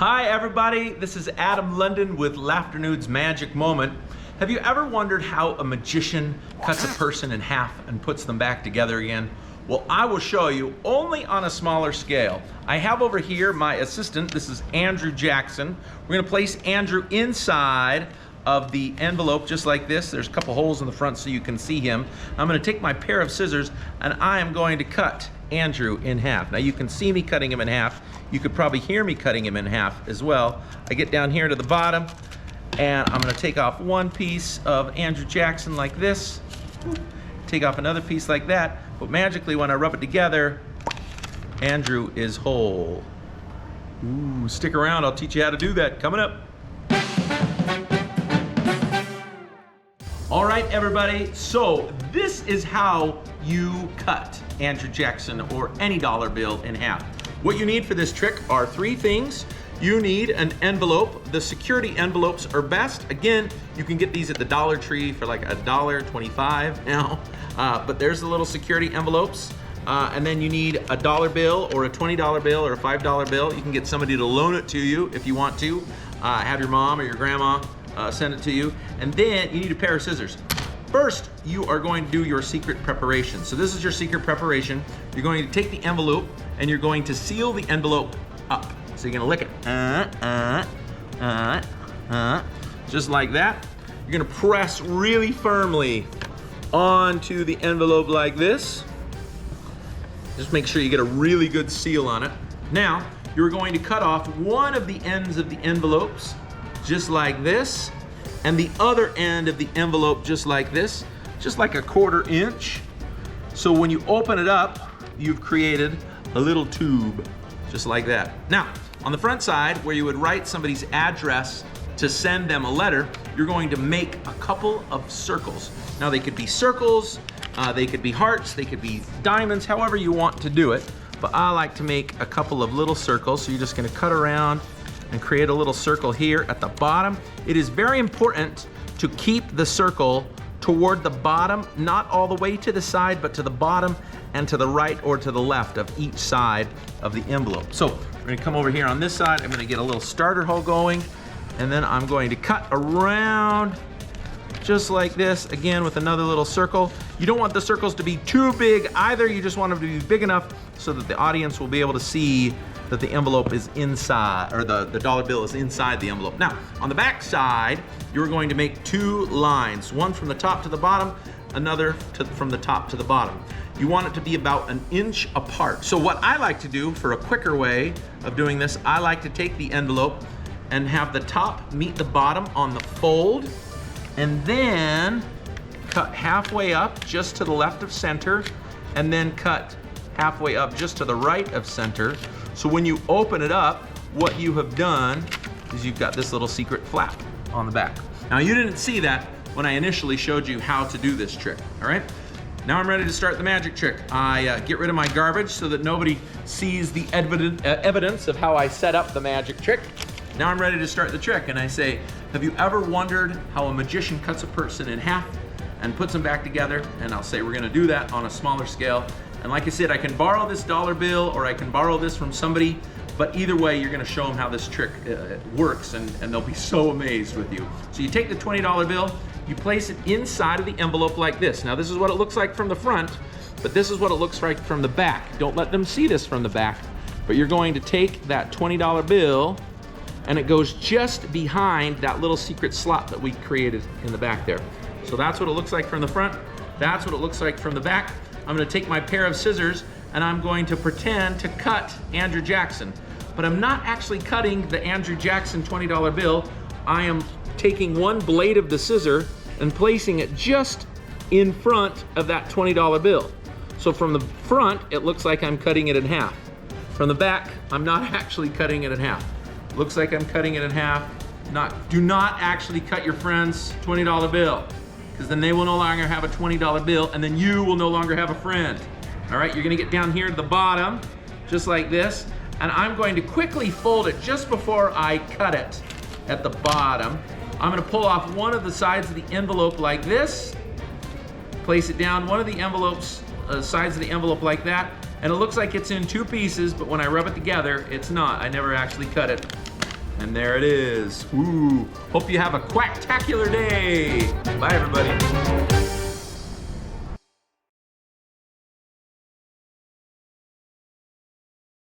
Hi everybody, this is Adam London with Laughternude's Magic Moment. Have you ever wondered how a magician cuts a person in half and puts them back together again? Well, I will show you only on a smaller scale. I have over here my assistant, this is Andrew Jackson. We're gonna place Andrew inside of the envelope just like this. There's a couple holes in the front so you can see him. I'm gonna take my pair of scissors and I am going to cut Andrew in half. Now you can see me cutting him in half. You could probably hear me cutting him in half as well. I get down here to the bottom and I'm gonna take off one piece of Andrew Jackson like this, take off another piece like that, but magically when I rub it together, Andrew is whole. Ooh, stick around, I'll teach you how to do that coming up. All right, everybody, so this is how you cut Andrew Jackson or any dollar bill in half. What you need for this trick are three things. You need an envelope. The security envelopes are best. Again, you can get these at the Dollar Tree for like $1.25 now, but there's the little security envelopes. And then you need a dollar bill or a $20 bill or a $5 bill. You can get somebody to loan it to you if you want to. Have your mom or your grandma send it to you. And then you need a pair of scissors. First, you are going to do your secret preparation. So this is your secret preparation. You're going to take the envelope and you're going to seal the envelope up. So you're gonna lick it, just like that. You're gonna press really firmly onto the envelope like this. Just make sure you get a really good seal on it. Now, you're going to cut off one of the ends of the envelopes, just like this, and the other end of the envelope just like this, just like a 1/4 inch. So when you open it up, you've created a little tube, just like that. Now, on the front side, where you would write somebody's address to send them a letter, you're going to make a couple of circles. Now they could be circles, they could be hearts, they could be diamonds, however you want to do it. But I like to make a couple of little circles, so you're just gonna cut around and create a little circle here at the bottom. It is very important to keep the circle toward the bottom, not all the way to the side, but to the bottom and to the right or to the left of each side of the envelope. So we're gonna come over here on this side. I'm gonna get a little starter hole going, and then I'm going to cut around just like this, again with another little circle. You don't want the circles to be too big either. You just want them to be big enough so that the audience will be able to see that the envelope is inside, or the dollar bill is inside the envelope. Now, on the back side, you're going to make two lines, one from the top to the bottom, another from the top to the bottom. You want it to be about 1 inch apart. So what I like to do for a quicker way of doing this, I like to take the envelope and have the top meet the bottom on the fold, and then cut halfway up just to the left of center, and then cut halfway up just to the right of center. So when you open it up, what you have done is you've got this little secret flap on the back. Now you didn't see that when I initially showed you how to do this trick, all right? Now I'm ready to start the magic trick. I get rid of my garbage so that nobody sees the evidence of how I set up the magic trick. Now I'm ready to start the trick, and I say, have you ever wondered how a magician cuts a person in half and puts them back together? And I'll say we're gonna do that on a smaller scale. And like I said, I can borrow this dollar bill or I can borrow this from somebody, but either way, you're gonna show them how this trick works, and they'll be so amazed with you. So you take the $20 bill, you place it inside of the envelope like this. Now this is what it looks like from the front, but this is what it looks like from the back. Don't let them see this from the back, but you're going to take that $20 bill and it goes just behind that little secret slot that we created in the back there. So that's what it looks like from the front. That's what it looks like from the back. I'm gonna take my pair of scissors and I'm going to pretend to cut Andrew Jackson. But I'm not actually cutting the Andrew Jackson $20 bill. I am taking one blade of the scissor and placing it just in front of that $20 bill. So from the front, it looks like I'm cutting it in half. From the back, I'm not actually cutting it in half. Looks like I'm cutting it in half. Do not actually cut your friend's $20 bill, because then they will no longer have a $20 bill, and then you will no longer have a friend. All right, you're gonna get down here to the bottom, just like this, and I'm going to quickly fold it just before I cut it at the bottom. I'm gonna pull off one of the sides of the envelope like this, place it down one of the envelopes, sides of the envelope like that, and it looks like it's in two pieces, but when I rub it together, it's not. I never actually cut it. And there it is. Ooh, hope you have a quacktacular day. Bye, everybody.